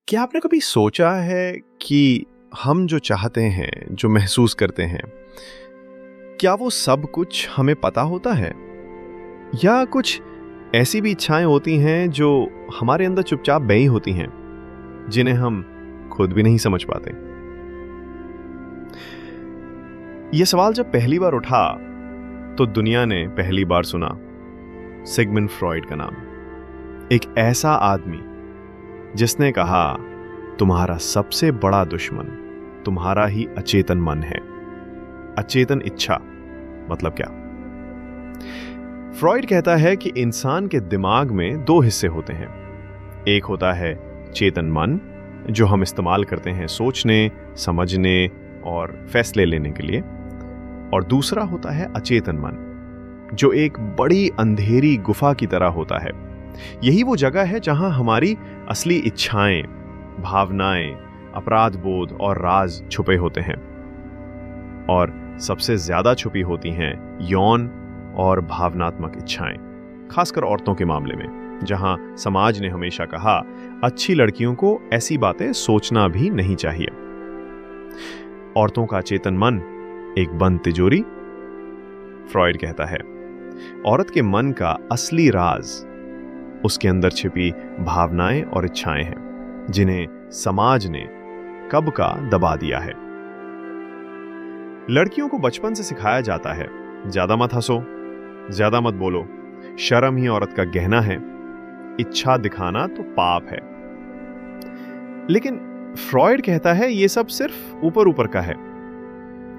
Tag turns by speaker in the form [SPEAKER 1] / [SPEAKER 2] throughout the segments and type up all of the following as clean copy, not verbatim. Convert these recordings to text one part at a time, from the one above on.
[SPEAKER 1] क्या आपने कभी सोचा है कि हम जो चाहते हैं, जो महसूस करते हैं, क्या वो सब कुछ हमें पता होता है? या कुछ ऐसी भी इच्छाएं होती हैं जो हमारे अंदर चुपचाप बही होती हैं, जिन्हें हम खुद भी नहीं समझ पाते? यह सवाल जब पहली बार उठा तो दुनिया ने पहली बार सुना सिगमंड फ्रॉइड का नाम। एक ऐसा आदमी जिसने कहा, तुम्हारा सबसे बड़ा दुश्मन तुम्हारा ही अचेतन मन है। अचेतन इच्छा मतलब क्या? फ्रॉइड कहता है कि इंसान के दिमाग में दो हिस्से होते हैं। एक होता है चेतन मन, जो हम इस्तेमाल करते हैं सोचने, समझने और फैसले लेने के लिए, और दूसरा होता है अचेतन मन, जो एक बड़ी अंधेरी गुफा की तरह होता है। यही वो जगह है जहां हमारी असली इच्छाएं, भावनाएं, अपराध बोध और राज छुपे होते हैं। और सबसे ज्यादा छुपी होती हैं यौन और भावनात्मक इच्छाएं, खासकर औरतों के मामले में, जहां समाज ने हमेशा कहा अच्छी लड़कियों को ऐसी बातें सोचना भी नहीं चाहिए। औरतों का चेतन मन एक बंद तिजोरी। फ्रॉइड कहता है औरत के मन का असली राज उसके अंदर छिपी भावनाएं और इच्छाएं हैं, जिन्हें समाज ने कब का दबा दिया है। लड़कियों को बचपन से सिखाया जाता है, ज्यादा मत हंसो, ज्यादा मत बोलो, शर्म ही औरत का गहना है, इच्छा दिखाना तो पाप है। लेकिन फ्रॉइड कहता है यह सब सिर्फ ऊपर ऊपर का है।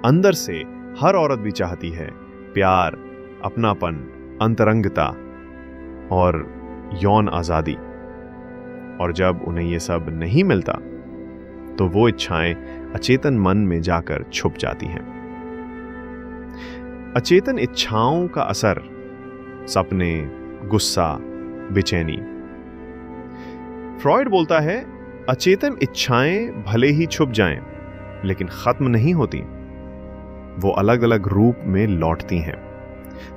[SPEAKER 1] अंदर से हर औरत भी चाहती है प्यार, अपनापन, अंतरंगता और यौन आजादी। और जब उन्हें यह सब नहीं मिलता तो वो इच्छाएं अचेतन मन में जाकर छुप जाती हैं। अचेतन इच्छाओं का असर सपने, गुस्सा, बेचैनी। फ्रॉइड बोलता है अचेतन इच्छाएं भले ही छुप जाएं, लेकिन खत्म नहीं होती। वो अलग अलग रूप में लौटती हैं।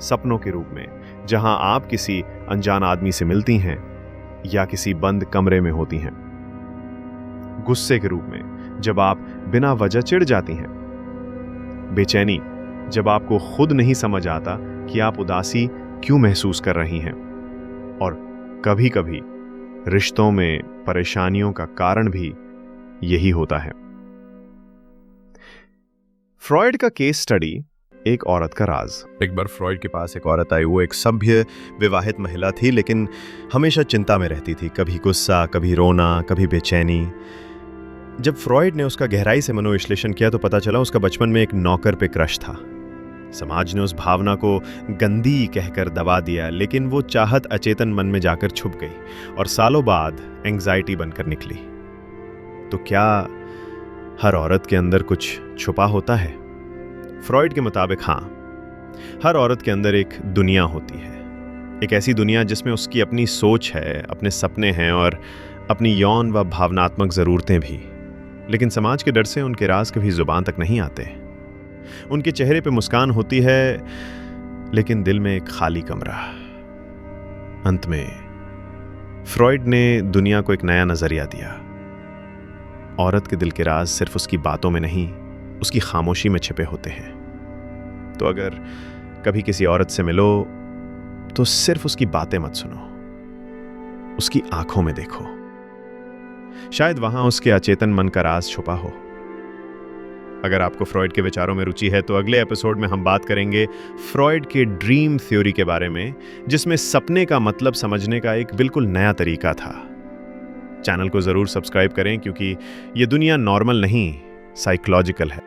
[SPEAKER 1] सपनों के रूप में, जहां आप किसी अनजान आदमी से मिलती हैं या किसी बंद कमरे में होती हैं। गुस्से के रूप में, जब आप बिना वजह चिढ़ जाती हैं। बेचैनी, जब आपको खुद नहीं समझ आता कि आप उदासी क्यों महसूस कर रही हैं। और कभी कभी रिश्तों में परेशानियों का कारण भी यही होता है। फ्रॉइड का केस स्टडी एक औरत का राज। एक बार फ्रॉइड के पास एक औरत आई। वो एक सभ्य विवाहित महिला थी, लेकिन हमेशा चिंता में रहती थी। कभी गुस्सा, कभी रोना, कभी बेचैनी। जब फ्रॉइड ने उसका गहराई से मनोविश्लेषण किया तो पता चला उसका बचपन में एक नौकर पे क्रश था। समाज ने उस भावना को गंदी कहकर दबा दिया, लेकिन वो चाहत अचेतन मन में जाकर छुप गई और सालों बाद एंग्जाइटी बनकर निकली। तो क्या हर औरत के अंदर कुछ छुपा होता है? फ्रॉइड के मुताबिक हाँ, हर औरत के अंदर एक दुनिया होती है। एक ऐसी दुनिया जिसमें उसकी अपनी सोच है, अपने सपने हैं और अपनी यौन व भावनात्मक ज़रूरतें भी। लेकिन समाज के डर से उनके राज कभी जुबान तक नहीं आते। उनके चेहरे पे मुस्कान होती है, लेकिन दिल में एक खाली कमरा। अंत में फ्रॉइड ने दुनिया को एक नया नजरिया दिया। औरत के दिल के राज सिर्फ उसकी बातों में नहीं, उसकी खामोशी में छिपे होते हैं। तो अगर कभी किसी औरत से मिलो तो सिर्फ उसकी बातें मत सुनो, उसकी आंखों में देखो। शायद वहां उसके अचेतन मन का राज छुपा हो। अगर आपको फ्रॉइड के विचारों में रुचि है तो अगले एपिसोड में हम बात करेंगे फ्रॉइड के ड्रीम थ्योरी के बारे में, जिसमें सपने का मतलब समझने का एक बिल्कुल नया तरीका था। चैनल को जरूर सब्सक्राइब करें, क्योंकि यह दुनिया नॉर्मल नहीं, साइकोलॉजिकल है।